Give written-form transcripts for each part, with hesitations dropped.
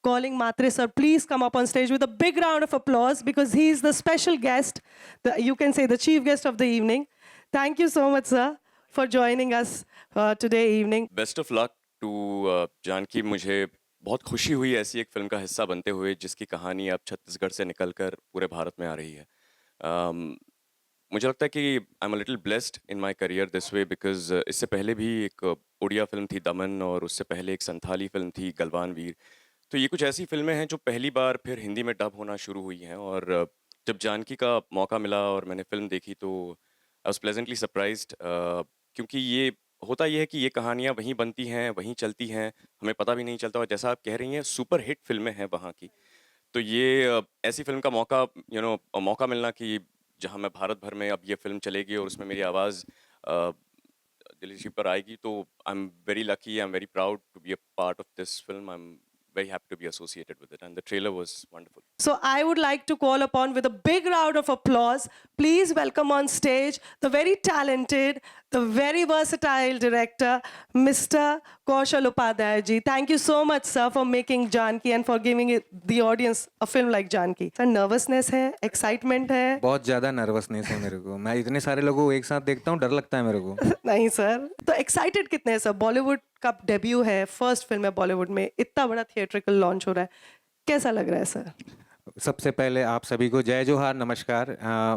calling Matre sir, please come up on stage with a big round of applause because he is the special guest, you can say the chief guest of the evening. Thank you so much, sir, for joining us today evening. Best of luck to Janaki. मुझे बहुत खुशी हुई ऐसी एक film का हिस्सा बनते हुए जिसकी कहानी अब छत्तीसगढ़ से निकलकर पूरे भारत में आ रही है. मुझे लगता है कि I am a little blessed in my career this way because इससे पहले भी एक उड़िया फिल्म थी दमन और उससे पहले एक संथाली फिल्म थी गलवान वीर. तो ये कुछ ऐसी फिल्में हैं जो पहली बार फिर हिंदी में डब होना शुरू हुई हैं. और जब जानकी का मौका मिला और मैंने फिल्म देखी तो आई वाज प्लेजेंटली सरप्राइज्ड, क्योंकि ये होता ये है कि ये कहानियाँ वहीं बनती हैं, वहीं चलती हैं, हमें पता भी नहीं चलता. और जैसा आप कह रही हैं सुपर हिट फिल्में हैं वहाँ की. तो ये ऐसी फिल्म का मौका मौका मिलना कि जहाँ मैं भारत भर में अब ये फिल्म चलेगी और उसमें मेरी आवाज़ दिल्ली जी पर आएगी, तो I am very lucky, I am very proud to be a part of this film. I am very happy to be associated with it, and the trailer was wonderful. So I would like to call upon with a big round of applause, please welcome on stage the very talented, the very versatile director, Mr. Kaushal Upadhyay ji. Thank you so much, sir, for making Janki and for giving the audience a film like Janki. Sir, nervousness है, excitement है? बहुत ज़्यादा nervousness है मेरे को. मैं इतने सारे लोगों को एक साथ देखता हूँ, डर लगता है मेरे को. नहीं सर, तो एक्साइटेड कितने हैं सर? बॉलीवुड का डेब्यू है, फर्स्ट फिल्म है बॉलीवुड में, इतना बड़ा थिएट्रिकल लॉन्च हो रहा है, कैसा लग रहा है सर? सबसे पहले आप सभी को जय जोहार, नमस्कार.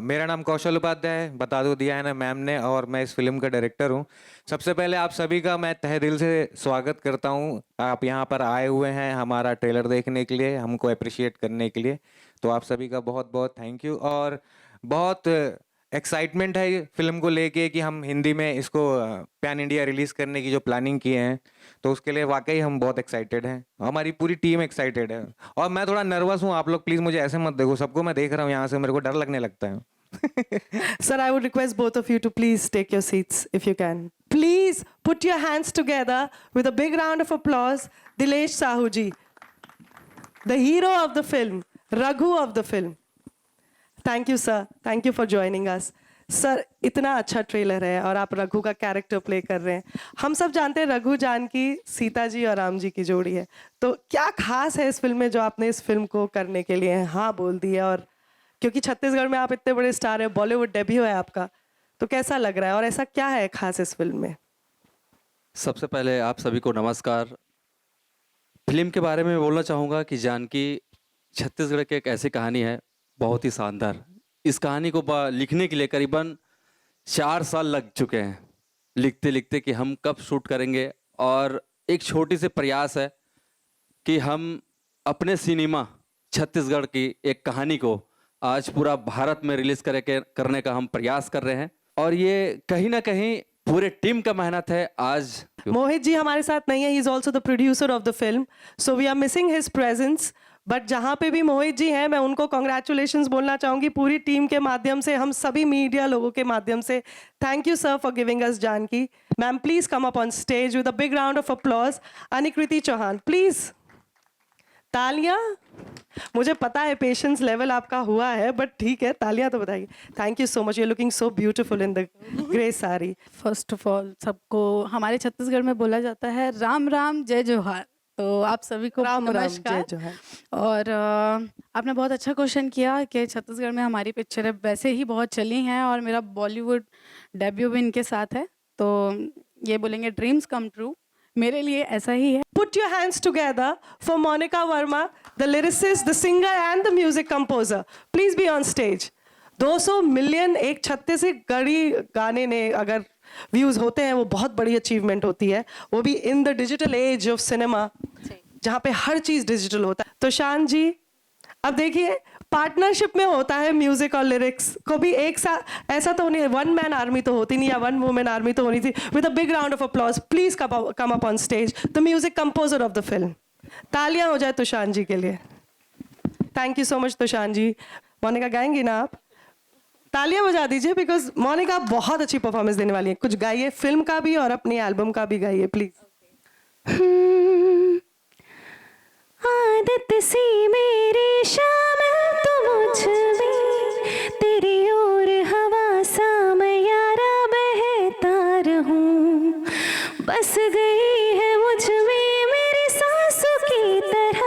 मेरा नाम कौशल उपाध्याय है, बता दो दिया है ना मैम ने, और मैं इस फिल्म का डायरेक्टर हूँ. सबसे पहले आप सभी का मैं तहे दिल से स्वागत करता हूँ. आप यहाँ पर आए हुए हैं हमारा ट्रेलर देखने के लिए, हमको अप्रिशिएट करने के लिए. तो आप सभी का बहुत बहुत थैंक यू. और बहुत एक्साइटमेंट है फिल्म को लेके कि हम हिंदी में इसको पैन इंडिया रिलीज़ करने की जो प्लानिंग किए हैं, तो उसके लिए वाकई हम बहुत एक्साइटेड हैं. हमारी पूरी टीम एक्साइटेड है. और मैं थोड़ा नर्वस हूँ. आप लोग प्लीज़ मुझे ऐसे मत देखो, सबको मैं देख रहा हूँ यहाँ से, मेरे को डर लगने लगता है. Sir, I would request both of you to please take your seats if you can. Please put your hands together with a big round of applause, Dilesh Sahu ji, the hero of the film, Raghu of the film. Thank you sir, thank you for joining us. Sir, इतना अच्छा trailer है और आप रघु का character play कर रहे हैं. हम सब जानते हैं रघु जानकी सीता जी और राम जी की जोड़ी है, तो क्या खास है इस फिल्म में जो आपने इस फिल्म को करने के लिए हाँ बोल दिया? और क्योंकि छत्तीसगढ़ में आप इतने बड़े स्टार है, बॉलीवुड डेब्यू है आपका, तो कैसा लग रहा है और ऐसा क्या है खास इस फिल्म में? सबसे पहले आप सभी को नमस्कार. फिल्म के बारे में बोलना चाहूँगा कि जानकी छत्तीसगढ़ की एक ऐसी कहानी है बहुत ही शानदार. इस कहानी को लिखने के लिए करीबन 4 साल लग चुके हैं, लिखते लिखते कि हम कब शूट करेंगे. और एक छोटी सी प्रयास है कि हम अपने सिनेमा छत्तीसगढ़ की एक कहानी को आज पूरा भारत में रिलीज करने का हम प्रयास कर रहे हैं. और ये कहीं ना कहीं पूरे टीम का मेहनत है. आज मोहित जी हमारे साथ नहीं है, he is also the producer of the film, so we are missing his presence. But जहाँ पे भी मोहित जी हैं, मैं उनको कॉन्ग्रेचुलेशंस बोलना चाहूँगी पूरी टीम के माध्यम से, हम सभी मीडिया लोगों के माध्यम से. Thank you sir for giving us Janaki. Ma'am please come up on stage with a big round of applause. Anikriti Chauhan please. तालियां. मुझे पता है पेशेंस लेवल आपका हुआ है, बट ठीक है, तालियां तो बताइए. Thank you so much, you are looking so beautiful in the grey sari. First of all सबको हमारे छत्तीसगढ़ में बोला जाता है राम राम जय जोहार, तो आप सभी को राम राम नमस्कार. जय जोहार. और आपने बहुत अच्छा क्वेश्चन किया कि छत्तीसगढ़ में हमारी पिक्चरें वैसे ही बहुत चली हैं और मेरा बॉलीवुड डेब्यू भी इनके साथ है, तो ये बोलेंगे ड्रीम्स कम ट्रू. मेरे लिए ऐसा ही है. Put your hands together for Monica Verma, the lyricist, the singer and the music composer. Please be on stage. 200 million एक छत्तीसगढ़ी गाने ने अगर व्यूज होते हैं, वो बहुत बड़ी अचीवमेंट होती है, वो भी in the digital age of cinema जहाँ पे हर चीज डिजिटल होता है. तो शान जी, अब देखिए पार्टनरशिप में होता है म्यूजिक और लिरिक्स को भी एक साथ, ऐसा तो नहीं, वन मैन आर्मी तो होती नहीं या वन वुमेन आर्मी तो होनी थी. With a big round of applause please come up on stage the music composer of the film. तालियां हो जाए तुषान जी के लिए. थैंक यू सो मच तुषान जी. मोनिका गाएंगी ना आप? तालियां बजा दीजिए बिकॉज मोनिका बहुत अच्छी परफॉर्मेंस देने वाली है. कुछ गाइए, फिल्म का भी और अपनी एल्बम का भी गाइए प्लीज. आदत सी मेरी शामिल तो मुझ में, तेरी ओर हवा सा मैं यारा बहता रहूं. बस गई है मुझ में मेरी सांसों की तरह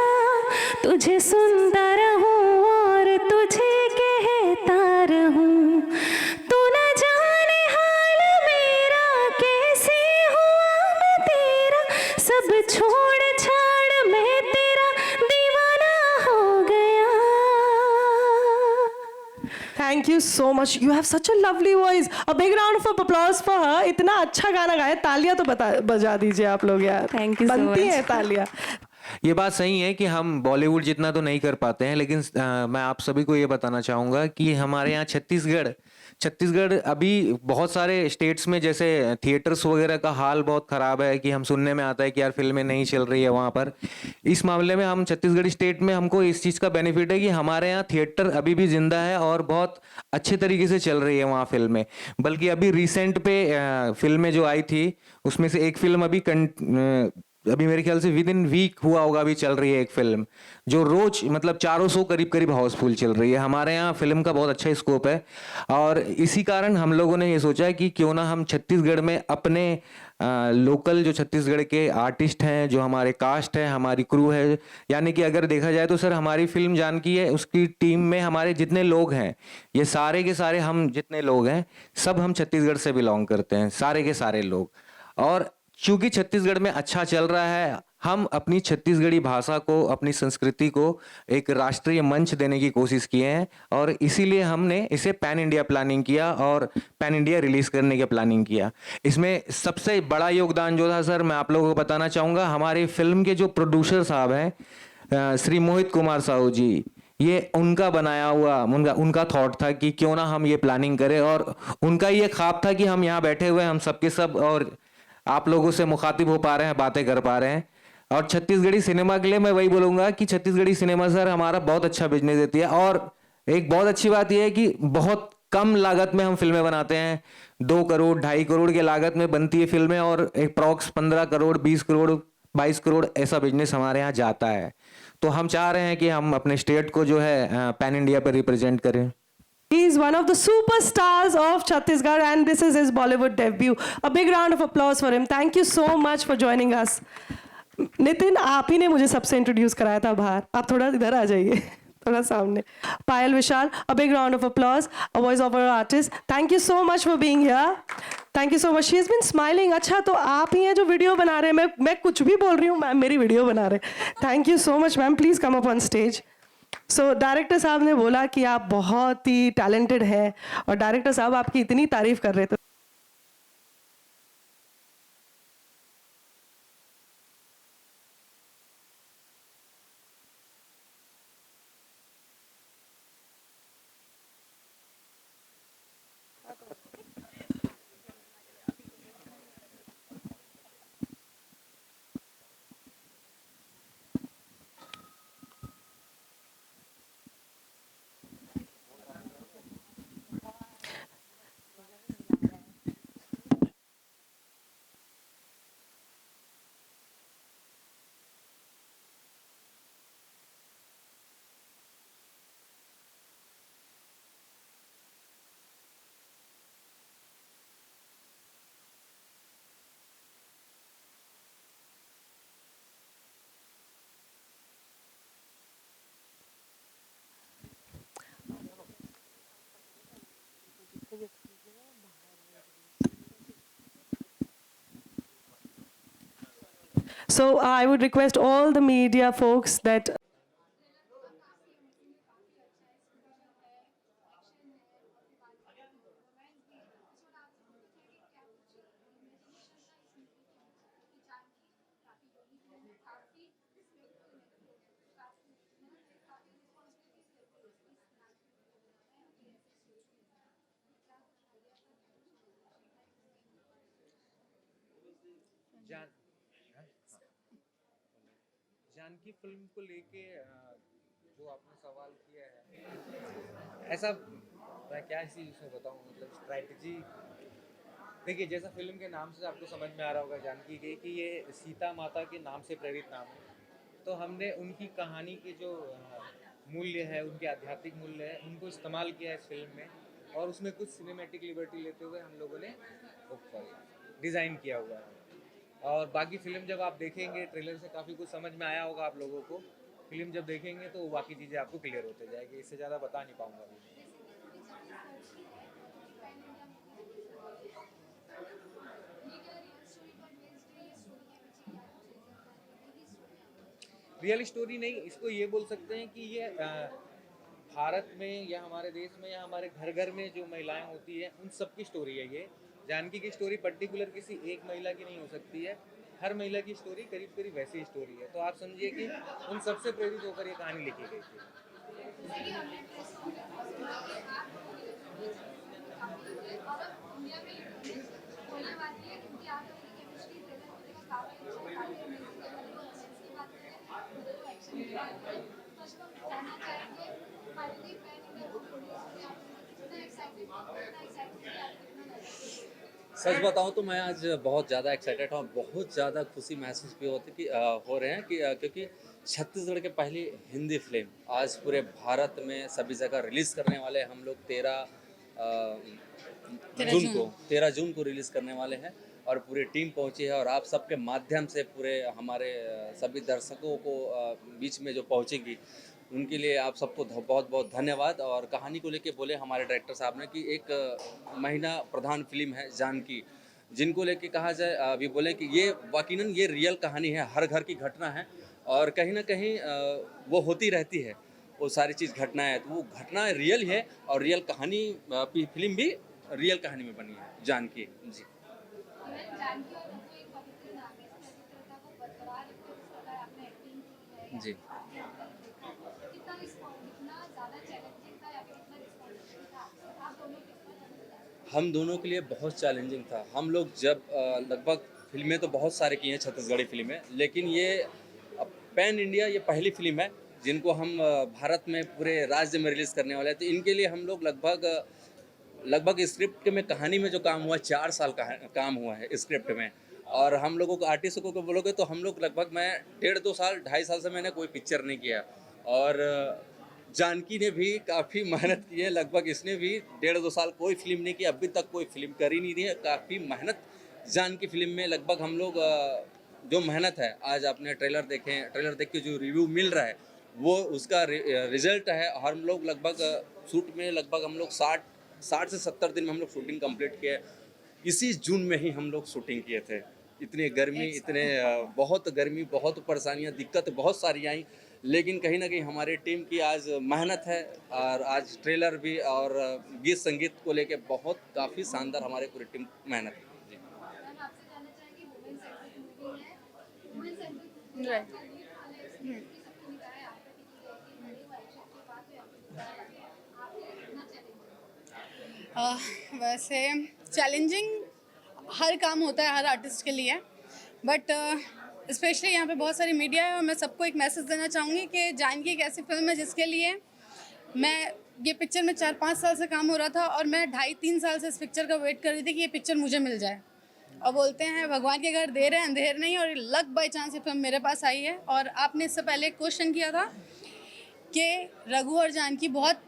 तुझे सुनता रहूं और तुझे कहता रहूं। तू न जाने हाल मेरा कैसे हुआ मैं तेरा, सब छोड़ छाड़ मैं तेरा दीवाना हो गया। Thank you so much. You have such a lovely voice. A big round of applause for her. इतना अच्छा गाना गाया, तालियां तो बजा दीजिए आप लोग यार। Thank you so बनती much. हैं तालियां। ये बात सही है कि हम बॉलीवुड जितना तो नहीं कर पाते हैं, लेकिन मैं आप सभी को ये बताना चाहूँगा कि हमारे यहाँ छत्तीसगढ़ अभी बहुत सारे स्टेट्स में जैसे थिएटर्स वगैरह का हाल बहुत ख़राब है कि हम सुनने में आता है कि यार फिल्में नहीं चल रही है वहाँ पर। इस मामले में हम छत्तीसगढ़ स्टेट में हमको इस चीज़ का बेनिफिट है कि हमारे यहाँ थिएटर अभी भी जिंदा है और बहुत अच्छे तरीके से चल रही है वहाँ फिल्में। बल्कि अभी रिसेंट पे फिल्में जो आई थी उसमें से एक फिल्म अभी मेरे ख्याल से विद इन वीक हुआ होगा, अभी चल रही है एक फिल्म जो रोज मतलब 400 करीब हाउसफुल चल रही है। हमारे यहाँ फिल्म का बहुत अच्छा स्कोप है और इसी कारण हम लोगों ने ये सोचा है कि क्यों ना हम छत्तीसगढ़ में अपने लोकल जो छत्तीसगढ़ के आर्टिस्ट हैं, जो हमारे कास्ट है, हमारी क्रू है, यानी कि अगर देखा जाए तो सर हमारी फिल्म जानकी है उसकी टीम में हमारे जितने लोग हैं, ये सारे के सारे हम जितने लोग हैं सब हम छत्तीसगढ़ से बिलोंग करते हैं, सारे के सारे लोग। और चूंकि छत्तीसगढ़ में अच्छा चल रहा है, हम अपनी छत्तीसगढ़ी भाषा को, अपनी संस्कृति को एक राष्ट्रीय मंच देने की कोशिश किए हैं और इसीलिए हमने इसे पैन इंडिया प्लानिंग किया और पैन इंडिया रिलीज करने की प्लानिंग किया। इसमें सबसे बड़ा योगदान जो था सर, मैं आप लोगों को बताना चाहूँगा, हमारी फिल्म के जो प्रोड्यूसर साहब हैं श्री मोहित कुमार साहू जी, ये उनका बनाया हुआ उनका थॉट था कि क्यों ना हम ये प्लानिंग करें और उनका ये ख्वाब था कि हम यहाँ बैठे हुए हम सबके सब और आप लोगों से मुखातिब हो पा रहे हैं, बातें कर पा रहे हैं। और छत्तीसगढ़ी सिनेमा के लिए मैं वही बोलूँगा कि छत्तीसगढ़ी सिनेमा सर हमारा बहुत अच्छा बिजनेस देती है और एक बहुत अच्छी बात यह है कि बहुत कम लागत में हम फिल्में बनाते हैं। 2 करोड़ 2.5 करोड़ के लागत में बनती है फिल्में और अप्रॉक्स 15 करोड़ 20 करोड़ 22 करोड़ ऐसा बिजनेस हमारे यहाँ जाता है। तो हम चाह रहे हैं कि हम अपने स्टेट को जो है पैन इंडिया पर रिप्रेजेंट करें। He is one of the superstars of Chhattisgarh and this is his Bollywood debut. A big round of applause for him. Thank you so much for joining us. Nitin, आप ही ने मुझे सबसे introduce कराया था बाहर, आप थोड़ा इधर आ जाइए, थोड़ा सामने। पायल विशाल, a big round of applause, a voice over artist. Thank you so much for being here. Thank you so much. She has been smiling. अच्छा, तो आप ही हैं जो वीडियो बना रहे हैं, मैं कुछ भी बोल रही हूँ, मैम मेरी वीडियो बना रहे हैं। Thank you so much, ma'am, please come up on stage. So director साहब ने बोला कि आप बहुत ही टैलेंटेड हैं और डायरेक्टर साहब आपकी इतनी तारीफ कर रहे थे। So I would request all the media folks that Janaki film को लेके जो आपने सवाल किया है, ऐसा मैं क्या इसी इसमें बताऊं, मतलब स्ट्रैटेजी देखिए, जैसा फिल्म के नाम से आपको समझ में आ रहा होगा जानकी के कि ये सीता माता के नाम से प्रेरित नाम है, तो हमने उनकी कहानी के जो मूल्य है, उनके आध्यात्मिक मूल्य है, उनको इस्तेमाल किया है इस फिल्म में और उसमें कुछ सिनेमैटिक लिबर्टी लेते हुए हम लोगों ने डिज़ाइन किया हुआ है। और बाकी फिल्म जब आप देखेंगे ट्रेलर से काफ़ी कुछ समझ में आया होगा आप लोगों को फिल्म जब देखेंगे तो बाकी चीज़ें आपको क्लियर होते जाएगी, इससे ज़्यादा बता नहीं पाऊँगा अभी। रियल स्टोरी नहीं, इसको ये बोल सकते हैं कि ये भारत में या हमारे देश में या हमारे घर घर में जो महिलाएं होती हैं उन सब की स्टोरी है ये। जानकी की स्टोरी पर्टिकुलर किसी एक महिला की नहीं हो सकती है, हर महिला की स्टोरी करीब करीब वैसी ही स्टोरी है। तो आप समझिए कि उन सबसे प्रेरित होकर ये कहानी लिखी गई थी। सच बताऊं तो मैं आज बहुत ज़्यादा एक्साइटेड हूँ, बहुत ज़्यादा खुशी महसूस भी होती कि हो रहे हैं कि क्योंकि छत्तीसगढ़ के पहली हिंदी फिल्म आज पूरे भारत में सभी जगह रिलीज़ करने वाले हम लोग 13 जून को रिलीज़ करने वाले हैं और पूरी टीम पहुंची है और आप सबके माध्यम से पूरे हमारे सभी दर्शकों को बीच में जो पहुंचेगी उनके लिए आप सबको बहुत बहुत धन्यवाद। और कहानी को लेके बोले हमारे डायरेक्टर साहब ने कि एक महिला प्रधान फिल्म है जानकी, जिनको लेके कहा जाए अभी बोले कि ये यकीनन ये रियल कहानी है, हर घर की घटना है और कहीं ना कहीं वो होती रहती है, वो सारी चीज़ घटनाएं, तो वो घटना रियल है और रियल कहानी फिल्म भी रियल कहानी में बनी है जानकी जी। जी हम दोनों के लिए बहुत चैलेंजिंग था। हम लोग जब लगभग फिल्में तो बहुत सारे की हैं छत्तीसगढ़ी फिल्में, लेकिन ये पैन इंडिया ये पहली फिल्म है जिनको हम भारत में पूरे राज्य में रिलीज़ करने वाले हैं। तो इनके लिए हम लोग लगभग स्क्रिप्ट में कहानी में जो काम हुआ 4 साल का काम हुआ है स्क्रिप्ट में। और हम लोगों को आर्टिस्टों को बोलोगे तो हम लोग लगभग मैं 1.5 से मैंने कोई पिक्चर नहीं किया और जानकी ने भी काफ़ी मेहनत की है, लगभग इसने भी 1.5 साल कोई फिल्म नहीं की, अभी तक कोई फिल्म कर ही नहीं रही है। काफ़ी मेहनत जानकी फिल्म में लगभग हम लोग जो मेहनत है, आज आपने ट्रेलर देखें, ट्रेलर देख के जो रिव्यू मिल रहा है वो उसका रिजल्ट है। हम लोग लगभग शूट में लगभग हम लोग 60 से 70 दिन में हम लोग शूटिंग कंप्लीट किए। इसी जून में ही हम लोग शूटिंग किए थे। इतनी गर्मी, इतने बहुत गर्मी, बहुत परेशानियाँ, दिक्कत बहुत सारी आई, लेकिन कहीं ना कहीं हमारी टीम की आज मेहनत है और आज ट्रेलर भी और गीत संगीत को लेके बहुत काफ़ी शानदार हमारे पूरी टीम मेहनत है जी। वैसे चैलेंजिंग हर काम होता है हर आर्टिस्ट के लिए, बट स्पेशली यहाँ पे बहुत सारी मीडिया है और मैं सबको एक मैसेज देना चाहूँगी कि जानकी एक ऐसी फिल्म है जिसके लिए मैं ये पिक्चर में 4-5 साल से काम हो रहा था और मैं 2.5-3 साल से इस पिक्चर का वेट कर रही थी कि ये पिक्चर मुझे मिल जाए। और बोलते हैं भगवान के घर देर है अंधेर नहीं, और लक बाई चांस ये फिल्म मेरे पास आई है। और आपने इससे पहले एक क्वेश्चन किया था कि रघु और जानकी बहुत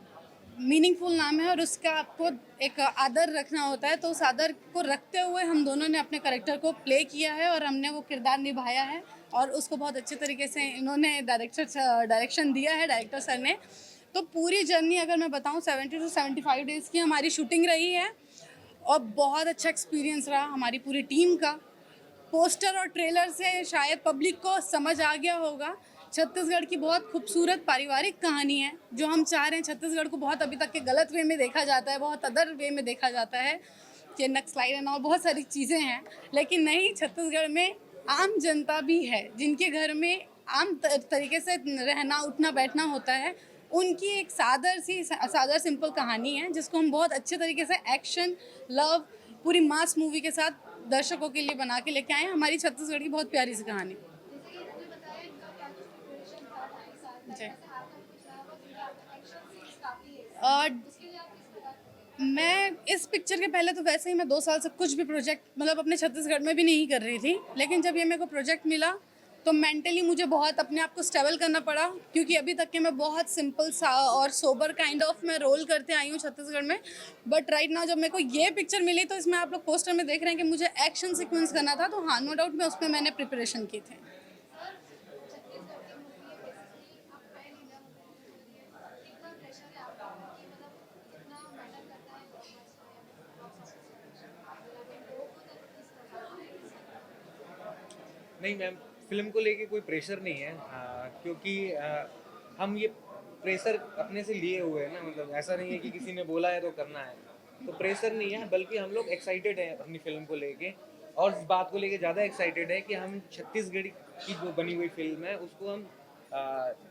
मीनिंगफुल नाम है और उसका आपको एक आदर रखना होता है, तो उस आदर को रखते हुए हम दोनों ने अपने कैरेक्टर को प्ले किया है और हमने वो किरदार निभाया है और उसको बहुत अच्छे तरीके से इन्होंने डायरेक्शन दिया है डायरेक्टर सर ने। तो पूरी जर्नी अगर मैं बताऊं 70 से 75 डेज़ की हमारी शूटिंग रही है और बहुत अच्छा एक्सपीरियंस रहा हमारी पूरी टीम का। पोस्टर और ट्रेलर से शायद पब्लिक को समझ आ गया होगा, छत्तीसगढ़ की बहुत खूबसूरत पारिवारिक कहानी है। जो हम चाह रहे हैं, छत्तीसगढ़ को बहुत अभी तक के गलत वे में देखा जाता है, बहुत अदर वे में देखा जाता है कि नक्सलाइट एंड और बहुत सारी चीज़ें हैं, लेकिन नहीं, छत्तीसगढ़ में आम जनता भी है जिनके घर में आम तरीके से रहना उठना बैठना होता है। उनकी एक सादर सिंपल कहानी है जिसको हम बहुत अच्छे तरीके से एक्शन लव पूरी मास मूवी के साथ दर्शकों के लिए बना के लेके आए हैं। हमारी छत्तीसगढ़ की बहुत प्यारी सी कहानी। और मैं इस पिक्चर के पहले तो वैसे ही मैं 2 साल से कुछ भी प्रोजेक्ट मतलब अपने छत्तीसगढ़ में भी नहीं कर रही थी, लेकिन जब ये मेरे को प्रोजेक्ट मिला तो मेंटली मुझे बहुत अपने आप को स्टेबल करना पड़ा, क्योंकि अभी तक के मैं बहुत सिंपल सा और सोबर काइंड ऑफ मैं रोल करते आई हूँ छत्तीसगढ़ में। बट राइट नाउ जब मेरे को ये पिक्चर मिली तो इसमें आप लोग पोस्टर में देख रहे हैं कि मुझे एक्शन सीक्वेंस करना था, तो हाँ नो डाउट मैं उसमें मैंने प्रिपरेशन की थी। नहीं मैम, फिल्म को लेके कोई प्रेशर नहीं है, क्योंकि हम ये प्रेशर अपने से लिए हुए हैं ना, मतलब ऐसा नहीं है कि किसी ने बोला है तो करना है, तो प्रेशर नहीं है, बल्कि हम लोग एक्साइटेड हैं अपनी फिल्म को लेके, और इस बात को लेके ज़्यादा एक्साइटेड है कि हम छत्तीसगढ़ की जो बनी हुई फिल्म है उसको हम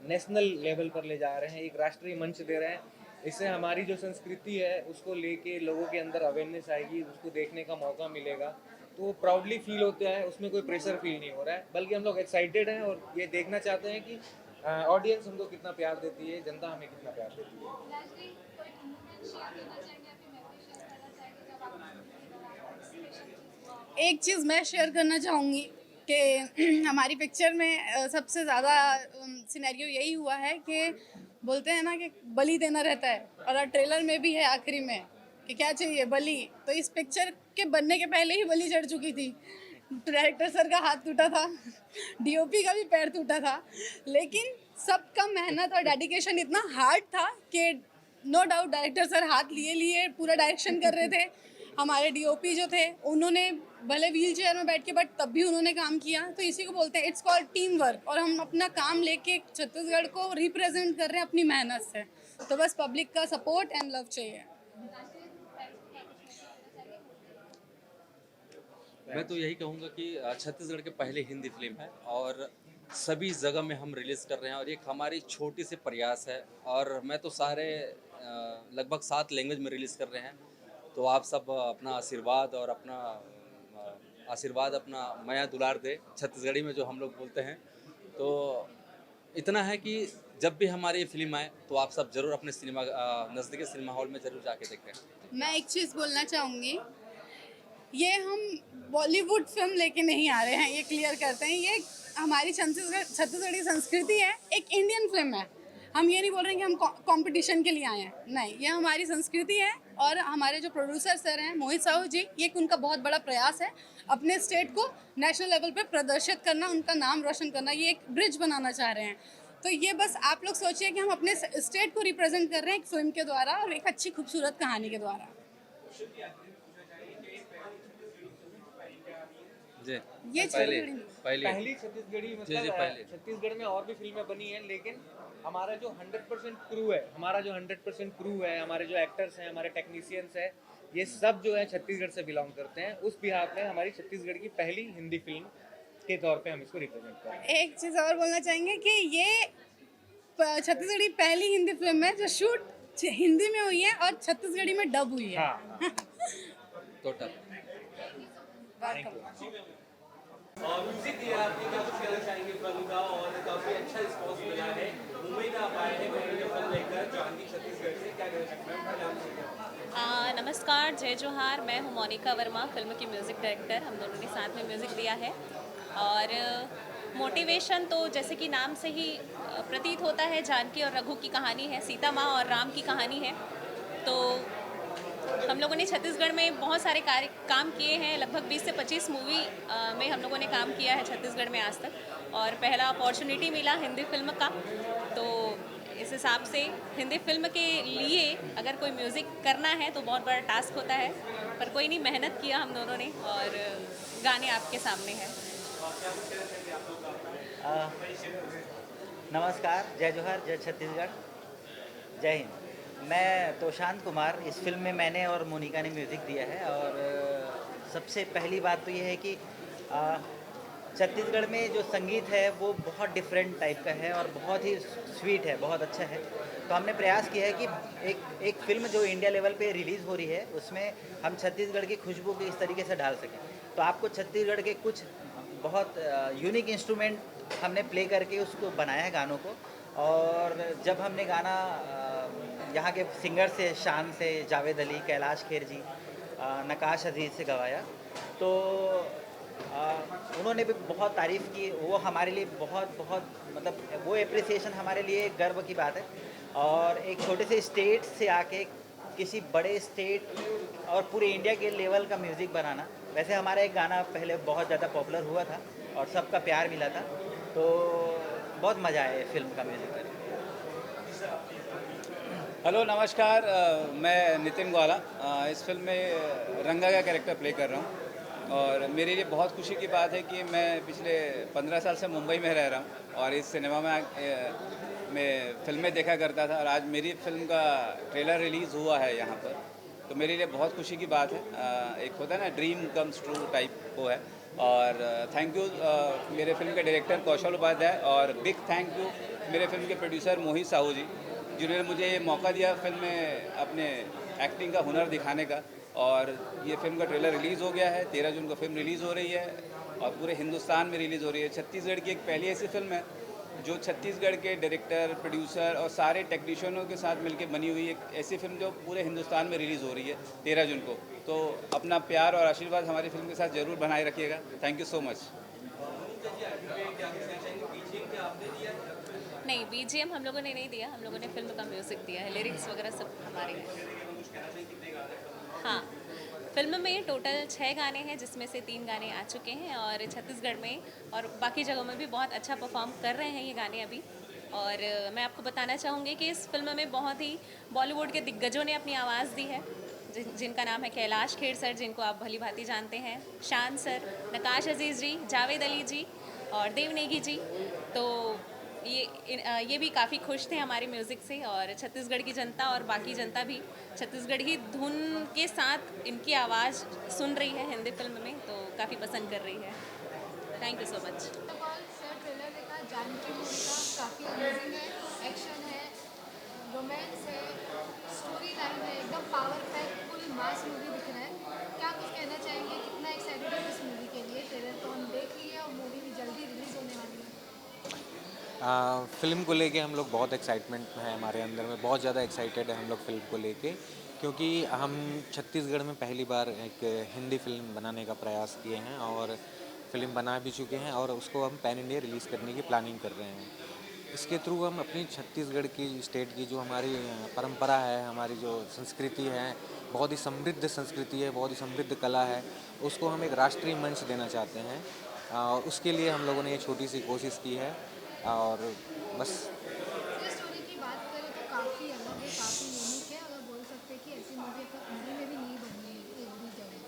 नेशनल लेवल पर ले जा रहे हैं, एक राष्ट्रीय मंच दे रहे हैं। इससे हमारी जो संस्कृति है उसको लेके लोगों के अंदर अवेयरनेस आएगी, उसको देखने का मौका मिलेगा, तो प्राउडली फील होता है, उसमें कोई प्रेशर फील नहीं हो रहा है, बल्कि हम लोग एक्साइटेड हैं और ये देखना चाहते हैं कि ऑडियंस हमको कितना प्यार देती है, जनता हमें कितना प्यार देती है। एक चीज़ मैं शेयर करना चाहूँगी कि हमारी पिक्चर में सबसे ज़्यादा सिनेरियो यही हुआ है कि बोलते हैं ना कि बलि देना रहता है, और ट्रेलर में भी है आखिरी में कि क्या चाहिए, बलि। तो इस पिक्चर के बनने के पहले ही बलि चढ़ चुकी थी। डायरेक्टर सर का हाथ टूटा था, डीओपी का भी पैर टूटा था, लेकिन सबका मेहनत और डेडिकेशन इतना हार्ड था कि नो डाउट डायरेक्टर सर हाथ लिए लिए पूरा डायरेक्शन कर रहे थे। हमारे डीओपी जो थे उन्होंने भले व्हील चेयर में बैठ के बट तब भी उन्होंने काम किया, तो इसी को बोलते हैं इट्स कॉल्ड टीम वर्क, और हम अपना काम लेके छत्तीसगढ़ को रिप्रेजेंट कर रहे हैं अपनी मेहनत से। तो बस पब्लिक का सपोर्ट एंड लव चाहिए। मैं तो यही कहूँगा कि छत्तीसगढ़ के पहले हिंदी फिल्म है और सभी जगह में हम रिलीज़ कर रहे हैं, और एक हमारी छोटी सी प्रयास है, और मैं तो सारे लगभग 7 लैंग्वेज में रिलीज़ कर रहे हैं। तो आप सब अपना आशीर्वाद और अपना माया दुलार दे, छत्तीसगढ़ी में जो हम लोग बोलते हैं। तो इतना है कि जब भी हमारी ये फिल्म आए तो आप सब ज़रूर अपने सिनेमा नज़दीकी सिनेमा हॉल में ज़रूर जाके देखें। मैं एक चीज़ बोलना चाहूँगी, ये हम बॉलीवुड फिल्म लेके नहीं आ रहे हैं, ये क्लियर करते हैं। ये हमारी छत्तीसगढ़ी संस्कृति है, एक इंडियन फिल्म है। हम ये नहीं बोल रहे हैं कि हम कंपटीशन के लिए आए हैं, नहीं, ये हमारी संस्कृति है। और हमारे जो प्रोड्यूसर सर हैं मोहित साहू जी, ये उनका बहुत बड़ा प्रयास है अपने स्टेट को नेशनल लेवल पे प्रदर्शित करना, उनका नाम रोशन करना, ये एक ब्रिज बनाना चाह रहे हैं। तो ये बस आप लोग सोचिए कि हम अपने स्टेट को रिप्रेजेंट कर रहे हैं एक फिल्म के द्वारा और एक अच्छी खूबसूरत कहानी के द्वारा। जी, ये पहली छत्तीसगढ़ी, जी, मतलब पहले। छत्तीसगढ़ में और भी फिल्में बनी हैं, लेकिन हमारा जो 100% क्रू है, हमारे जो एक्टर्स हैं, हमारे टेक्नीशियंस हैं, ये सब जो है छत्तीसगढ़ से बिलोंग करते हैं। उस बिहाफ में हमारी छत्तीसगढ़ की पहली हिंदी फिल्म के तौर पे हम इसको रिप्रेजेंट कर रहे हैं। एक चीज़ और बोलना चाहेंगे कि ये छत्तीसगढ़ी पहली हिंदी फिल्म है जो शूट हिंदी में हुई है और छत्तीसगढ़ी में डब हुई है। हाँ, टोटल। म्यूजिक दिया आपने, क्या कुछ कहना चाहेंगे फिल्म का? और काफी अच्छा रिस्पॉन्स मिला है, मुंबई में आप आए हैं फिल्म लेकर जानकी छत्तीसगढ़ से, क्या कहना चाहेंगे? नमस्कार, जय जोहार। मैं हूँ मोनिका वर्मा, फिल्म की म्यूज़िक डायरेक्टर। हम दोनों ने साथ में म्यूज़िक दिया है। और मोटिवेशन तो जैसे कि नाम से ही प्रतीत होता है, जानकी और रघु की कहानी है, सीता माँ और राम की कहानी है। तो हम लोगों ने छत्तीसगढ़ में बहुत सारे काम किए हैं, लगभग 20 से 25 मूवी में हम लोगों ने काम किया है छत्तीसगढ़ में आज तक, और पहला अपॉर्चुनिटी मिला हिंदी फिल्म का। तो इस हिसाब से हिंदी फिल्म के लिए अगर कोई म्यूज़िक करना है तो बहुत बड़ा टास्क होता है, पर कोई नहीं, मेहनत किया हम दोनों ने और गाने आपके सामने हैं। नमस्कार, जय जोहार, जय छत्तीसगढ़, जय हिंद। मैं तोशांत कुमार, इस फिल्म में मैंने और मोनिका ने म्यूज़िक दिया है। और सबसे पहली बात तो ये है कि छत्तीसगढ़ में जो संगीत है वो बहुत डिफरेंट टाइप का है और बहुत ही स्वीट है, बहुत अच्छा है। तो हमने प्रयास किया है कि एक फ़िल्म जो इंडिया लेवल पे रिलीज़ हो रही है उसमें हम छत्तीसगढ़ की खुशबू को इस तरीके से ढाल सकें। तो आपको छत्तीसगढ़ के कुछ बहुत यूनिक इंस्ट्रूमेंट हमने प्ले करके उसको बनाया है गानों को। और जब हमने गाना यहाँ के सिंगर से, शान से, जावेद अली, कैलाश खेर जी, नकाश अजीज़ से गवाया, तो उन्होंने भी बहुत तारीफ़ की। वो हमारे लिए बहुत मतलब वो एप्रिसिएशन हमारे लिए एक गर्व की बात है। और एक छोटे से स्टेट से आके किसी बड़े स्टेट और पूरे इंडिया के लेवल का म्यूज़िक बनाना, वैसे हमारा एक गाना पहले बहुत ज़्यादा पॉपुलर हुआ था और सबका प्यार मिला था, तो बहुत मज़ा आया फिल्म का म्यूज़िक करके। हेलो, नमस्कार, मैं नितिन ग्वाला इस फिल्म में रंगा का कैरेक्टर प्ले कर रहा हूँ। और मेरे लिए बहुत खुशी की बात है कि मैं पिछले 15 साल से मुंबई में रह रहा हूँ और इस सिनेमा में मैं फिल्में देखा करता था और आज मेरी फिल्म का ट्रेलर रिलीज़ हुआ है यहाँ पर, तो मेरे लिए बहुत खुशी की बात है। एक होता है ना ड्रीम कम्स ट्रू टाइप वो है। और थैंक यू मेरे फिल्म के डायरेक्टर कौशल उपाध्याय और बिग थैंक यू मेरे फिल्म के प्रोड्यूसर मोहित साहू जी, जिन्होंने मुझे ये मौका दिया फिल्म में अपने एक्टिंग का हुनर दिखाने का। और ये फिल्म का ट्रेलर रिलीज़ हो गया है, 13 जून को फिल्म रिलीज़ हो रही है और पूरे हिंदुस्तान में रिलीज़ हो रही है। छत्तीसगढ़ की एक पहली ऐसी फिल्म है जो छत्तीसगढ़ के डायरेक्टर, प्रोड्यूसर और सारे टेक्नीशियनों के साथ मिलकर बनी हुई एक ऐसी फिल्म जो पूरे हिंदुस्तान में रिलीज़ हो रही है 13 जून को। तो अपना प्यार और आशीर्वाद हमारी फिल्म के साथ ज़रूर बनाए रखिएगा। Thank you so much. नहीं, बीजीएम हम लोगों ने नहीं दिया, हम लोगों ने फिल्म का म्यूज़िक दिया है, लिरिक्स वगैरह सब हमारे हैं। हाँ, फिल्म में टोटल 6 गाने हैं जिसमें से 3 गाने आ चुके हैं और छत्तीसगढ़ में और बाकी जगहों में भी बहुत अच्छा परफॉर्म कर रहे हैं ये गाने अभी। और मैं आपको बताना चाहूँगी कि इस फिल्म में बहुत ही बॉलीवुड के दिग्गजों ने अपनी आवाज़ दी है, जिनका नाम है कैलाश खेर सर, जिनको आप भली भांति जानते हैं, शान सर, नकाश अजीज़ जी, जावेद अली जी और देव नेगी जी। तो ये भी काफ़ी खुश थे हमारे म्यूज़िक से और छत्तीसगढ़ की जनता और बाकी जनता भी छत्तीसगढ़ी धुन के साथ इनकी आवाज़ सुन रही है हिंदी फिल्म में, तो काफ़ी पसंद कर रही है। Thank you so much. Trailer देखा, जानकी मूवी का काफ़ी अमेजिंग है, एक्शन है, रोमांस है, स्टोरी लाइन है, एकदम power pack full mass movie दिख रहा है। क्या कुछ कहना चाहेंगे, कितना एक्साइटेड है इस मूवी के लिए? ट्रेलर तो हम देख लिए और मूवी भी जल्दी रिलीज़ होने वाली है। फ़िल्म को लेके हम लोग बहुत एक्साइटमेंट है हमारे अंदर में, बहुत ज़्यादा एक्साइटेड है हम लोग फिल्म को लेके, क्योंकि हम छत्तीसगढ़ में पहली बार एक हिंदी फिल्म बनाने का प्रयास किए हैं और फिल्म बना भी चुके हैं और उसको हम पैन इंडिया रिलीज़ करने की प्लानिंग कर रहे हैं। इसके थ्रू हम अपनी छत्तीसगढ़ की स्टेट की जो हमारी परंपरा है, हमारी जो संस्कृति है, बहुत ही समृद्ध संस्कृति है, बहुत ही समृद्ध कला है, उसको हम एक राष्ट्रीय मंच देना चाहते हैं और उसके लिए हम लोगों ने ये छोटी सी कोशिश की है और बस। स्टोरी की बात करें तो काफ़ी अलग है, काफ़ी यूनिक है। अगर बोल सकते हैं कि ऐसी मूवी तो हिंदी में भी नहीं बनी है एक भी जगह,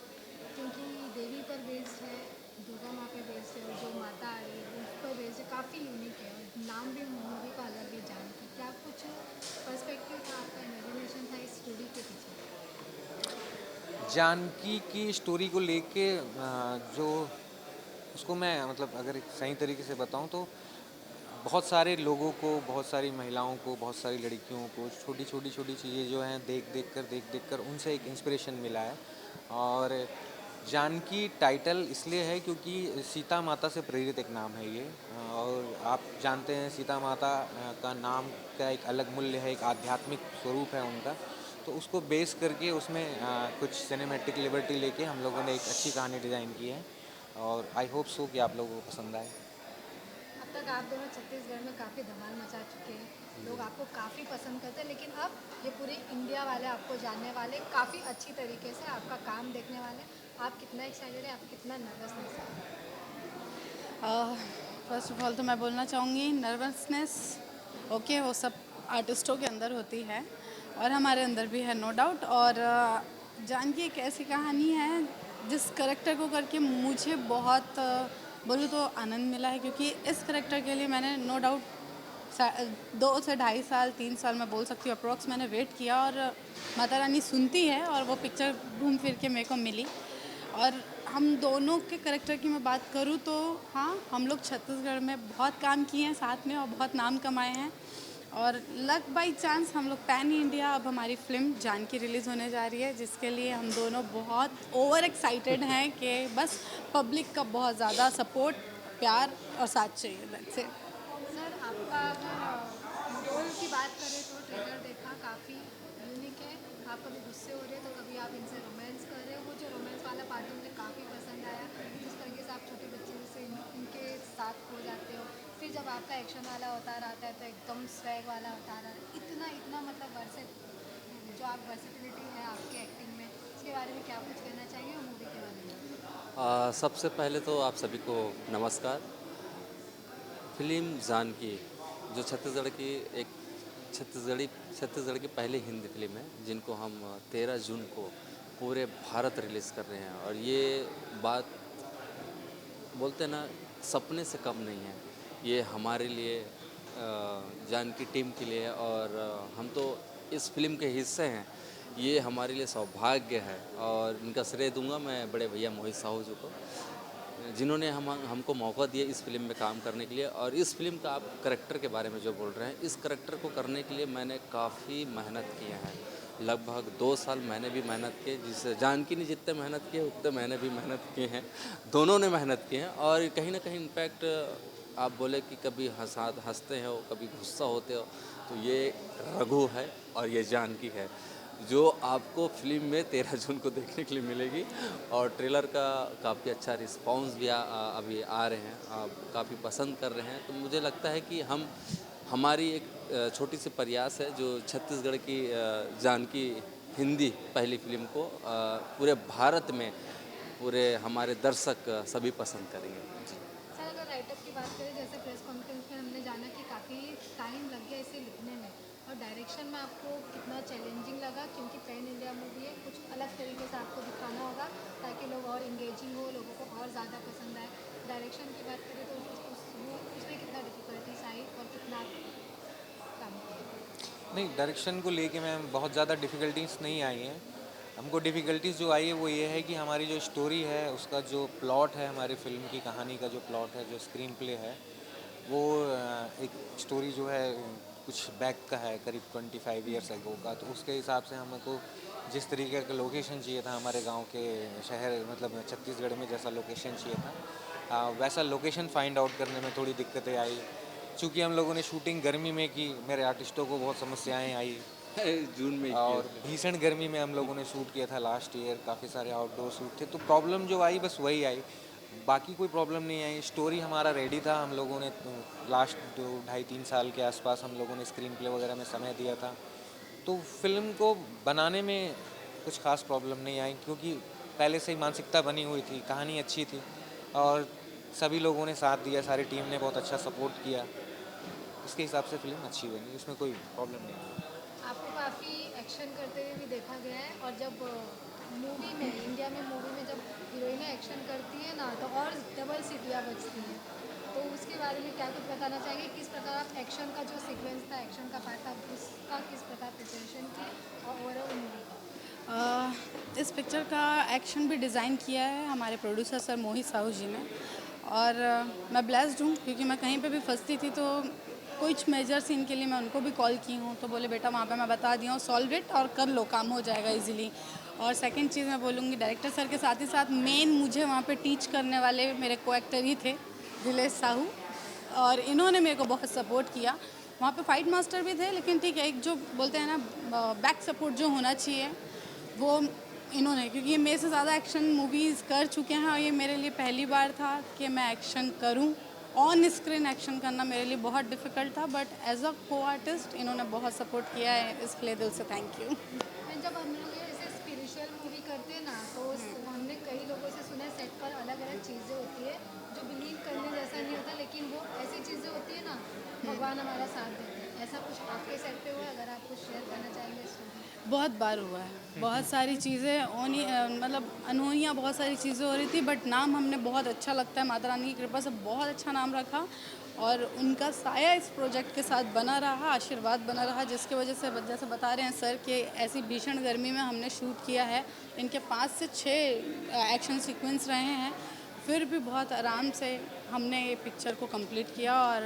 क्योंकि देवी पर बेस्ड है, दुर्गा माँ पे बेस्ड है और जो माता आ रही है उस पर बेस्ड है, काफ़ी यूनिक है और नाम भी मूवी का अलग है जानकी। क्या कुछ पर्सपेक्टिव था आपका, इमेजिनेशन था इस स्टोरी के पीछे? जानकी की स्टोरी को लेके जो उसको मैं मतलब अगर एक सही तरीके से बताऊं तो बहुत सारे लोगों को, बहुत सारी महिलाओं को, बहुत सारी लड़कियों को छोटी छोटी चीज़ें जो हैं देख देख कर उनसे एक इंस्पिरेशन मिला है। और जानकी टाइटल इसलिए है क्योंकि सीता माता से प्रेरित एक नाम है ये। और आप जानते हैं सीता माता का नाम का एक अलग मूल्य है, एक आध्यात्मिक स्वरूप है उनका, तो उसको बेस करके उसमें कुछ सिनेमैटिक लिबर्टी लेके हम लोगों ने एक अच्छी कहानी डिज़ाइन की है और आई होप सो कि आप लोगों को पसंद आए। अब तक आप दोनों छत्तीसगढ़ में काफ़ी धमाल मचा चुके हैं, लोग आपको काफ़ी पसंद करते हैं, लेकिन अब ये पूरे इंडिया वाले आपको जानने वाले, काफ़ी अच्छी तरीके से आपका काम देखने वाले। आप कितना एक्साइटेड है, आप कितना नर्वसनेस है? फर्स्ट ऑफ ऑल तो मैं बोलना चाहूँगी नर्वसनेस ओके, वो सब आर्टिस्टों के अंदर होती है और हमारे अंदर भी है, नो डाउट। और जानकी एक ऐसी कहानी है जिस करेक्टर को करके मुझे बहुत बोलूँ तो आनंद मिला है, क्योंकि इस करेक्टर के लिए मैंने नो डाउट 2 से 2.5 साल 3 साल मैं बोल सकती हूँ अप्रॉक्स मैंने वेट किया और माता रानी सुनती है और वो पिक्चर घूम फिर के मेरे को मिली। और हम दोनों के करेक्टर की मैं बात करूँ तो हाँ, हम लोग छत्तीसगढ़ में बहुत काम किए हैं साथ में और बहुत नाम कमाए हैं और लक बाई चांस हम लोग पैन इंडिया अब हमारी फिल्म जानकी रिलीज़ होने जा रही है, जिसके लिए हम दोनों बहुत ओवर एक्साइटेड हैं कि बस पब्लिक का बहुत ज़्यादा सपोर्ट, प्यार और साथ चाहिए। That's it. सर, आपका अगर रोल की बात करें तो ट्रेलर देखा, काफ़ी यूनिक है। आप कभी गुस्से हो रहे हैं तो कभी आप इनसे रोमांस कर रहे हो, वो जो रोमांस वाला पार्ट है मुझे काफ़ी पसंद आया, जिस तरीके से आप छोटे बच्चे से इनके साथ हो जाते हो। फिर जब आपका एक्शन वाला अवतार आता है तो एकदम स्वैग वाला अवतार आता है। इतना मतलब जो आप वर्सेटिलिटी है आपके एक्टिंग में, इसके बारे में क्या कुछ कहना चाहेंगे और मूवी के बारे में? सबसे पहले तो आप सभी को नमस्कार। फिल्म जानकी जो छत्तीसगढ़ की एक छत्तीसगढ़ की पहली हिंदी फिल्म है, जिनको हम 13 जून को पूरे भारत रिलीज़ कर रहे हैं और ये बात बोलते हैं ना, सपने से कम नहीं है। ये हमारे लिए जानकी टीम के लिए और हम तो इस फिल्म के हिस्से हैं, ये हमारे लिए सौभाग्य है और इनका श्रेय दूंगा मैं बड़े भैया मोहित साहू जी को, जिन्होंने हमको मौका दिया इस फिल्म में काम करने के लिए। और इस फिल्म का आप करैक्टर के बारे में जो बोल रहे हैं, इस करैक्टर को करने के लिए मैंने काफ़ी मेहनत किया है। लगभग 2 साल मैंने भी मेहनत की, जिससे जानकी ने जितने मेहनत किए उतने मैंने भी मेहनत किए हैं, दोनों ने मेहनत की है। और कहीं ना कहीं इम्पैक्ट आप बोले कि कभी हंसते हो, कभी गुस्सा होते हो, तो ये रघु है और ये जानकी है, जो आपको फिल्म में 13 जून को देखने के लिए मिलेगी। और ट्रेलर का काफ़ी अच्छा रिस्पांस भी अभी आ रहे हैं, आप काफ़ी पसंद कर रहे हैं। तो मुझे लगता है कि हमारी एक छोटी सी प्रयास है जो छत्तीसगढ़ की जानकी हिंदी पहली फिल्म को पूरे भारत में पूरे हमारे दर्शक सभी पसंद करेंगे। सर अगर राइटअप की बात करें, जैसे प्रेस कॉन्फ्रेंस में हमने जाना कि काफ़ी टाइम लग गया इसे लिखने में, और डायरेक्शन में आपको कितना चैलेंजिंग लगा, क्योंकि पैन इंडिया मूवी है, कुछ अलग तरीके से आपको दिखाना होगा ताकि लोग और इंगेजिंग हो, लोगों को और ज़्यादा पसंद आए। डायरेक्शन की बात करें तो उसमें कितना डिफिकल्टीज आई और कितना काम किया? नहीं, डायरेक्शन को लेके मैम बहुत ज़्यादा डिफ़िकल्टीज नहीं आई हैं। हमको डिफ़िकल्टीज जो आई है वो ये है कि हमारी जो स्टोरी है, उसका जो प्लॉट है, हमारी फिल्म की कहानी का जो प्लॉट है, जो स्क्रीन प्ले है, वो एक स्टोरी जो है कुछ बैक का है, करीब 25 ईयर्स एगो का। तो उसके हिसाब से हमको जिस तरीके का लोकेशन चाहिए था, हमारे गांव के शहर मतलब छत्तीसगढ़ में जैसा लोकेशन चाहिए था, वैसा लोकेशन फाइंड आउट करने में थोड़ी दिक्कतें आई। चूँकि हम लोगों ने शूटिंग गर्मी में की, मेरे आर्टिस्टों को बहुत समस्याएं आई जून में और भीषण गर्मी में हम लोगों ने शूट किया था लास्ट ईयर, काफ़ी सारे आउटडोर शूट थे। तो प्रॉब्लम जो आई बस वही आई, बाकी कोई प्रॉब्लम नहीं आई। स्टोरी हमारा रेडी था, हम लोगों ने लास्ट 2-2.5-3 साल के आसपास हम लोगों ने स्क्रीन प्ले वगैरह में समय दिया था। तो फिल्म को बनाने में कुछ खास प्रॉब्लम नहीं आई, क्योंकि पहले से ही मानसिकता बनी हुई थी, कहानी अच्छी थी और सभी लोगों ने साथ दिया, सारी टीम ने बहुत अच्छा सपोर्ट किया। इसके हिसाब से फिल्म अच्छी बनी, उसमें कोई प्रॉब्लम नहीं आई। आपको काफ़ी एक्शन करते हुए भी देखा गया है, और जब मूवी में, इंडिया में मूवी में जब हीरोइनें एक्शन करती है ना, तो और डबल सीटियाँ बजती हैं। तो उसके बारे में क्या कुछ बताना चाहेंगे, किस प्रकार आप एक्शन का जो सीक्वेंस था, एक्शन का पार्ट था, उसका किस प्रकार प्रिपरेशन किए और ओवरऑल मूवी का? इस पिक्चर का एक्शन भी डिज़ाइन किया है हमारे प्रोड्यूसर सर मोहित साहू जी ने, और मैं ब्लेस्ड हूँ क्योंकि मैं कहीं पे भी फंसती थी तो कुछ मेजर सीन के लिए मैं उनको भी कॉल की हूँ, तो बोले बेटा वहाँ पे मैं बता दिया हूँ, सॉल्व इट और कर लो, काम हो जाएगा इजीली। और सेकंड चीज़ मैं बोलूँगी, डायरेक्टर सर के साथ ही साथ मेन मुझे वहाँ पे टीच करने वाले मेरे को एक्टर ही थे, दिलेश साहू, और इन्होंने मेरे को बहुत सपोर्ट किया। वहाँ पे फाइट मास्टर भी थे, लेकिन ठीक है, एक जो बोलते हैं ना बैक सपोर्ट जो होना चाहिए वो इन्होंने, क्योंकि ये मेरे से ज़्यादा एक्शन मूवीज़ कर चुके हैं और ये मेरे लिए पहली बार था कि मैं एक्शन करूं। ऑन स्क्रीन एक्शन करना मेरे लिए बहुत डिफ़िकल्ट था, बट एज अ को आर्टिस्ट इन्होंने बहुत सपोर्ट किया है, इसके लिए दिल से थैंक यू। जब हम लोग ऐसे स्पिरिचुअल मूवी करते हैं ना, तो हमने कई लोगों से सुना है सेट पर अलग अलग चीज़ें होती है जो बिलीव करने जैसा नहीं होता, लेकिन वो ऐसी चीज़ें होती है ना, भगवान हमारा साथ देते हैं। ऐसा कुछ आपके सेट पे हुआ, अगर आप कुछ शेयर करना चाहेंगे स्टोरी? बहुत बार हुआ है, बहुत सारी चीज़ें मतलब अनहोनियाँ, बहुत सारी चीज़ें हो रही थी, बट नाम हमने बहुत अच्छा लगता है, माता रानी की कृपा से बहुत अच्छा नाम रखा और उनका साया इस प्रोजेक्ट के साथ बना रहा, आशीर्वाद बना रहा, जिसकी वजह से जैसे बता रहे हैं सर कि ऐसी भीषण गर्मी में हमने शूट किया है, इनके 5 से 6 एक्शन सीक्वेंस रहे हैं, फिर भी बहुत आराम से हमने ये पिक्चर को कंप्लीट किया और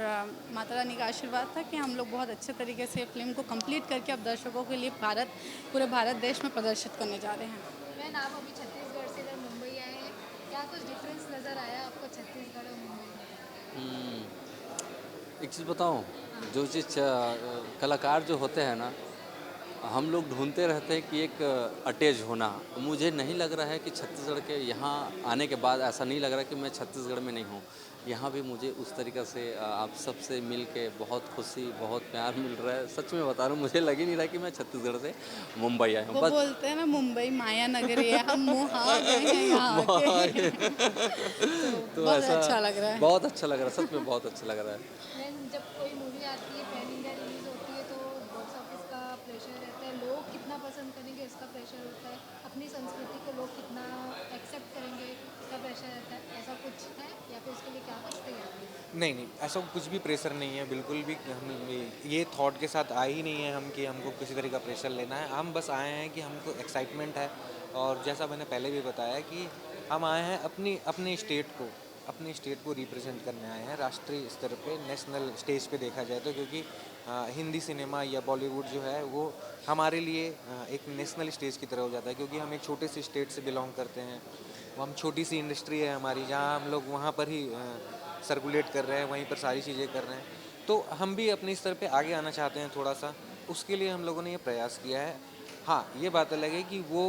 माता रानी का आशीर्वाद था कि हम लोग बहुत अच्छे तरीके से फिल्म को कंप्लीट करके अब दर्शकों के लिए पूरे भारत देश में प्रदर्शित करने जा रहे हैं। मैन, आप अभी छत्तीसगढ़ से इधर मुंबई आए हैं, क्या कुछ डिफरेंस नज़र आया आपको छत्तीसगढ़ और मुंबई में? एक चीज़ बताऊँ, जो चीज़ कलाकार जो होते हैं ना, हम लोग ढूंढते रहते हैं कि एक अटैच होना। मुझे नहीं लग रहा है कि छत्तीसगढ़ के यहाँ आने के बाद ऐसा नहीं लग रहा कि मैं छत्तीसगढ़ में नहीं हूँ। यहाँ भी मुझे उस तरीक़ा से आप सबसे मिल के बहुत खुशी, बहुत प्यार मिल रहा है। सच में बता रहा हूँ, मुझे लग ही नहीं रहा कि मैं छत्तीसगढ़ से मुंबई आया हूँ। वो बोलते हैं ना, मुंबई माया नगरी है, हम वहाँ गए हैं यहाँ आके। तो बहुत अच्छा लग रहा है, बहुत अच्छा लग रहा है, सच में बहुत अच्छा लग रहा है। जब कोई मूवी आती है, पैन इंडिया रिलीज होती है, तो बॉक्स ऑफिस का प्रेशर रहता है, लोग कितना पसंद करेंगे इसका प्रेशर होता है, अपनी संस्कृति को लोग कितना एक्सेप्ट करेंगे, क्या प्रेशर रहता है, ऐसा कुछ है या फिर उसके लिए क्या कुछ तैयारी है? नहीं नहीं, ऐसा कुछ भी प्रेशर नहीं है, बिल्कुल भी। हम ये थॉट के साथ आए ही नहीं है हम कि हमको किसी तरह का प्रेशर लेना है। हम बस आए हैं कि हमको एक्साइटमेंट है, और जैसा मैंने पहले भी बताया कि हम आए हैं अपने स्टेट को रिप्रेजेंट करने आए हैं राष्ट्रीय स्तर पे, नेशनल स्टेज पे देखा जाए तो। क्योंकि हिंदी सिनेमा या बॉलीवुड जो है वो हमारे लिए एक नेशनल स्टेज की तरह हो जाता है, क्योंकि हम एक छोटे से स्टेट से बिलोंग करते हैं। वो हम छोटी सी इंडस्ट्री है हमारी, जहाँ हम लोग वहाँ पर ही सर्कुलेट कर रहे हैं, वहीं पर सारी चीज़ें कर रहे हैं। तो हम भी अपने स्तर पे आगे आना चाहते हैं थोड़ा सा, उसके लिए हम लोगों ने ये प्रयास किया है। हाँ, ये बात अलग है कि वो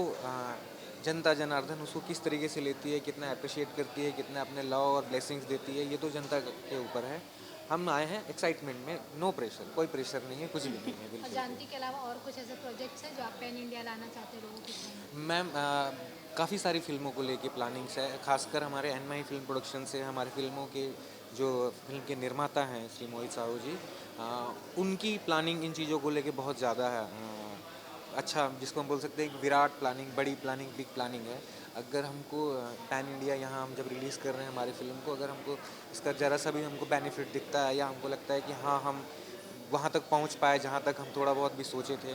जनता जनार्दन उसको किस तरीके से लेती है, कितना अप्रिशिएट करती है, कितना अपने लव और ब्लेसिंग्स देती है, ये तो जनता के ऊपर है। हम आए हैं एक्साइटमेंट में, नो प्रेशर, कोई प्रेशर नहीं है, कुछ भी नहीं है और बिल्कुल। जानती के अलावा और कुछ ऐसे प्रोजेक्ट्स हैं जो आप पैन इंडिया लाना चाहते हो लोगों के सामने? मैम, काफ़ी सारी फिल्मों को लेके प्लानिंग्स है, खासकर हमारे एनमाई फिल्म प्रोडक्शन से हमारे फिल्मों के जो फिल्म के निर्माता हैं श्री मोहित साहू जी, उनकी प्लानिंग इन चीज़ों को लेके बहुत ज़्यादा है। अच्छा, जिसको हम बोल सकते हैं एक विराट प्लानिंग, बड़ी प्लानिंग, बिग प्लानिंग है। अगर हमको पैन इंडिया यहाँ हम जब रिलीज़ कर रहे हैं हमारी फ़िल्म को, अगर हमको इसका ज़रा सा भी हमको बेनिफिट दिखता है, या हमको लगता है कि हाँ, हम वहाँ तक पहुँच पाए जहाँ तक हम थोड़ा बहुत भी सोचे थे,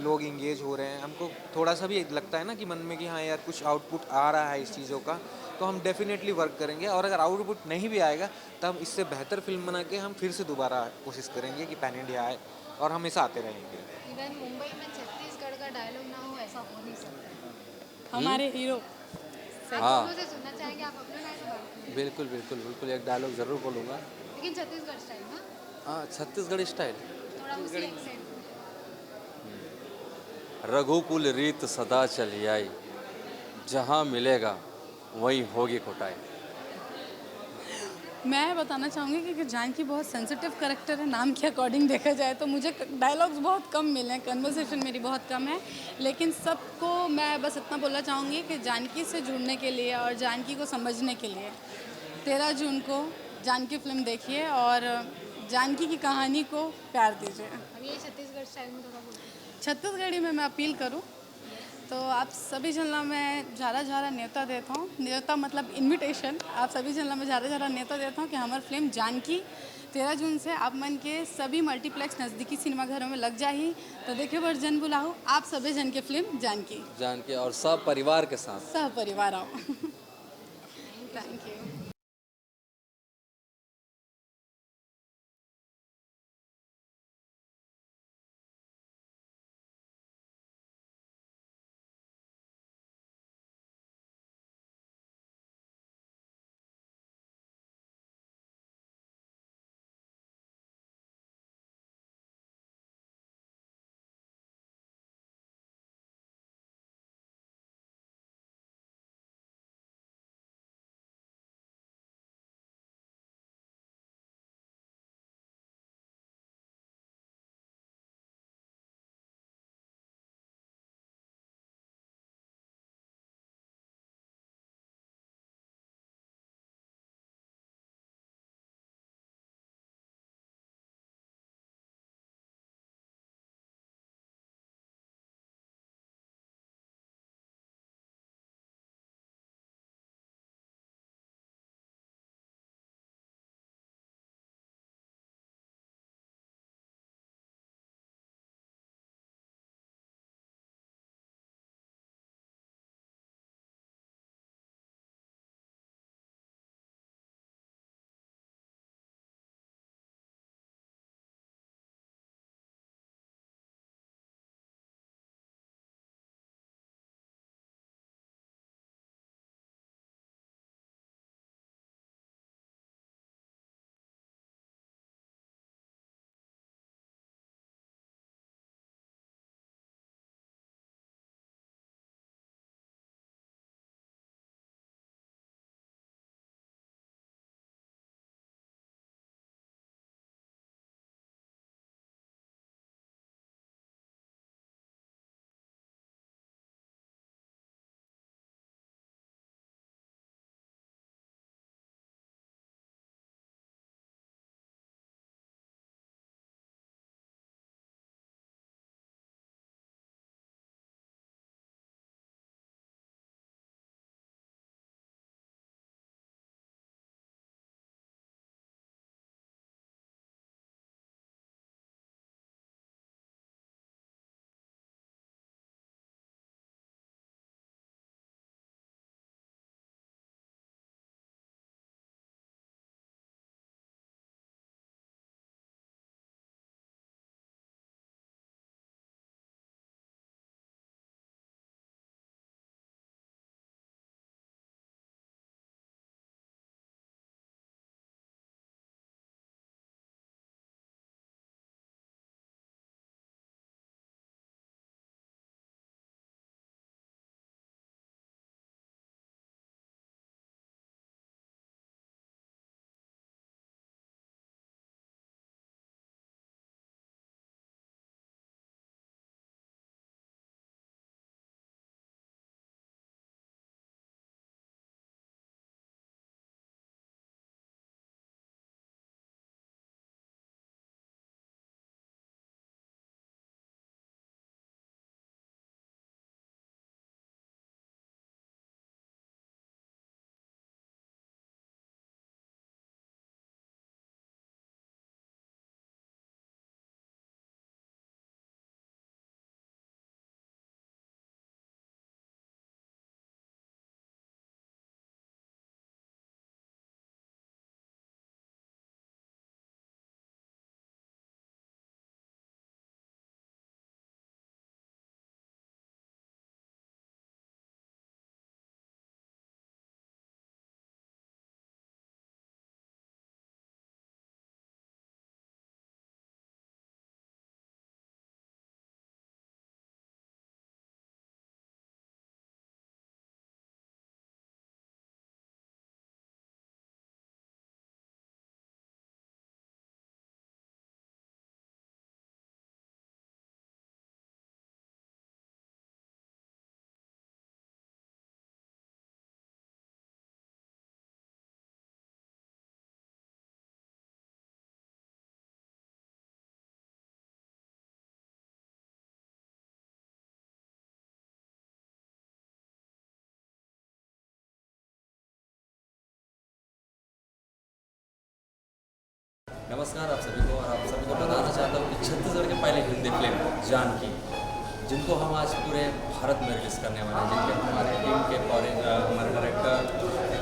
लोग इंगेज हो रहे हैं, हमको थोड़ा सा भी लगता है ना कि मन में कि हाँ यार, कुछ आउटपुट आ रहा है इस चीज़ों का, तो हम डेफिनेटली वर्क करेंगे। और अगर आउटपुट नहीं भी आएगा तो हम इससे बेहतर फिल्म बना के हम फिर से दोबारा कोशिश करेंगे कि पैन इंडिया आए, और हमेशा आते रहेंगे। इवन मुंबई में छत्तीसगढ़ का डायलॉग ना हो ऐसा हो नहीं सकता। हमारे हीरो। आप दोनों से सुनना चाहेंगे, आप अपने लाइन में बात करें। बिल्कुल बिल्कुल बिल्कुल, एक डायलॉग ज़रूर बोलूँगा। लेकिन छत्तीसगढ़ स्टाइल ना, हाँ, छत्तीसगढ़ी स्टाइल। थोड़ा उसी एक्सेंट में। रघुकुल रीत सदा चली आई, जहाँ मिलेगा वहीं होगी कुटाई। मैं बताना चाहूँगी कि जानकी बहुत सेंसिटिव करेक्टर है, नाम के अकॉर्डिंग देखा जाए तो मुझे डायलॉग्स बहुत कम मिले हैं, कन्वर्सेशन मेरी बहुत कम है। लेकिन सबको मैं बस इतना बोलना चाहूँगी कि जानकी से जुड़ने के लिए और जानकी को समझने के लिए 13 जून को जानकी फिल्म देखिए और जानकी की कहानी को प्यार दीजिए। अब ये छत्तीसगढ़ स्टाइल में थोड़ा बोलते हैं। छत्तीसगढ़ी में मैं अपील करूं तो आप सभी जनला में झारा झारा न्योता देता हूँ, न्योता मतलब इनविटेशन, आप सभी जनला में झारा झारा न्योता देता हूँ कि हमारी फिल्म जानकी 13 जून से आप मन के सभी मल्टीप्लेक्स नज़दीकी सिनेमाघरों में लग जाही। तो देखे बर जन बुलाओ आप सभी जन के फिल्म जानकी और सब परिवार के साथ। सह परिवार आओ। Thank you. नमस्कार आप सभी को। और आप सभी को बताना चाहता हूँ कि छत्तीसगढ़ के पहले हिंदी फिल्म जानकी, जिनको हम आज पूरे भारत में रिलीज़ करने वाले हैं, जिनके हमारे टीम के हमारे डायरेक्टर,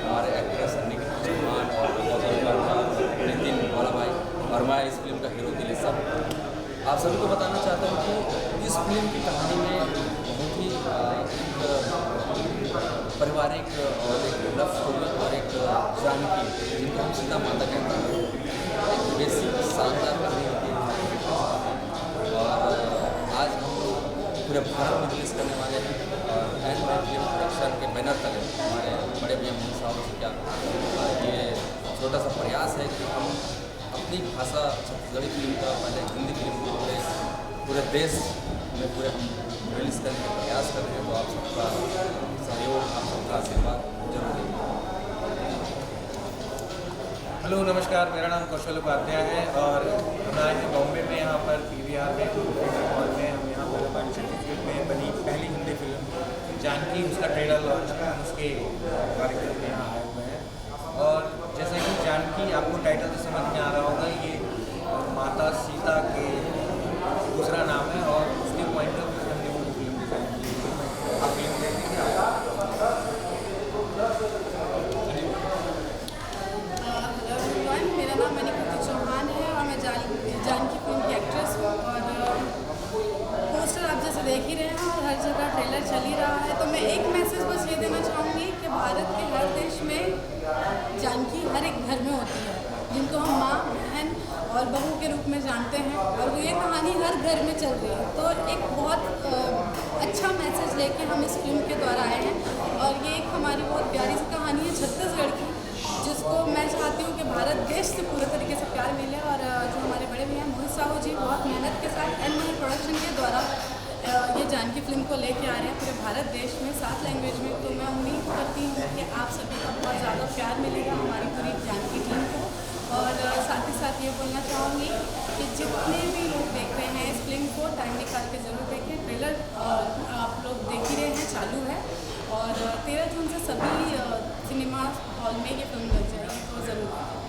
हमारे एक्ट्रेस निखिल चौहान और गौतम वर्मा, नितिन भाई और मैं इस फिल्म का हीरो दिलीप साहब। आप सभी को बताना चाहता हूँ कि इस फिल्म की कहानी में बहुत ही पारिवारिक और एक लव स्टोरी और एक जानकी, जिनको हम सीता माता कहते हैं, एक बेसिक शानदार कहानी होती है। और आज हम पूरे भारत में रिलीज़ करने वाले हैं और एंड में फिल्म प्रोडक्शन के बैनर तले हमारे बड़े भैया मोहन साहब जी का ये छोटा सा प्रयास है कि हम अपनी भाषा छत्तीसगढ़ी फिल्म का पहले हिंदी फिल्म को पूरे देश में पूरे हम रिलीज़ करने का प्रयास कर रहे हैं। तो आप सबका सहयोग, आप सबका आशीर्वाद जरूर देंगे। हेलो नमस्कार, मेरा नाम कौशल उपाध्याय है और हम आए हैं बॉम्बे में, यहाँ पर PVR में हॉल में। हम यहाँ पर हमारी छत्तीसगढ़ में बनी पहली हिंदी फिल्म जानकी, उसका ट्रेलर लॉन्च था, उसके कार्यक्रम में यहाँ आए हुए हैं। और जैसे कि जानकी आपको टाइटल से समझ में आ रहा होगा, ये माता सीता के दूसरा नाम है और उसके पॉइंट ऑफ व्यू से हमने वो फिल्म डिज़ाइन की। आप फिल्म देखेंगे हेलो एवरीवन, मेरा नाम निखिल चौहान है और मैं जानकी फिल्म की एक्ट्रेस हूँ। और पोस्टर आप जैसे देख ही रहे हैं और हर जगह ट्रेलर चल ही रहा है। तो मैं एक मैसेज बस ये देना चाहूँगी कि भारत के हर देश में जानकी हर एक घर में होती है, जिनको हम माँ, बहन और बहू के रूप में जानते हैं, और वो ये कहानी हर घर में चल रही है। तो एक बहुत अच्छा मैसेज लेके हम इस फिल्म के द्वारा आए हैं और ये एक हमारी बहुत प्यारी सी कहानी है छत्तीसगढ़ की, जिसको मैं चाहती हूँ कि भारत देश से पूरे तरीके से प्यार मिले। और जो हमारे बड़े भैया मोहित साहू जी बहुत मेहनत के साथ एंड महल प्रोडक्शन के द्वारा ये जानकी फिल्म को लेके आ रहे हैं पूरे भारत देश में 7 लैंग्वेज में। तो मैं उम्मीद करती हूँ कि आप सभी को बहुत ज़्यादा प्यार मिलेगा हमारी पूरी जानकी टीम को। और साथ ही साथ ये बोलना चाहूँगी कि जितने भी लोग देख रहे हैं इस फिल्म को टाइम निकाल के ज़रूर देखें। ट्रेलर आप लोग देख ही रहे हैं, चालू है। और 13 जून से सभी सिनेमा हॉल में ये फिल्म लग जाएगी, तो ज़रूर देखें।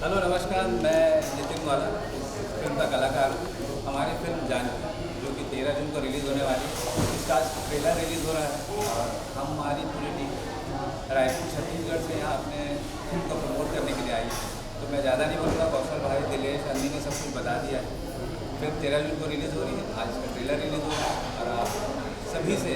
हेलो नमस्कार, मैं नितिन वाला फिल्म का कलाकार हूँ। हमारी फिल्म जानकी जो कि 13 जून को रिलीज़ होने वाली है, इसका ट्रेलर रिलीज़ हो रहा है और हमारी पूरी टीम रायपुर छत्तीसगढ़ से यहाँ अपने फिल्म को प्रमोट करने के लिए आई है। तो मैं ज़्यादा नहीं बोलूँगा, कौशल भाई, दिलेश, अन्नी ने सब कुछ बता दिया है। फिल्म 13 जून को रिलीज़ हो रही है, आज का ट्रेलर रिलीज़ हो रहा है और आप सभी से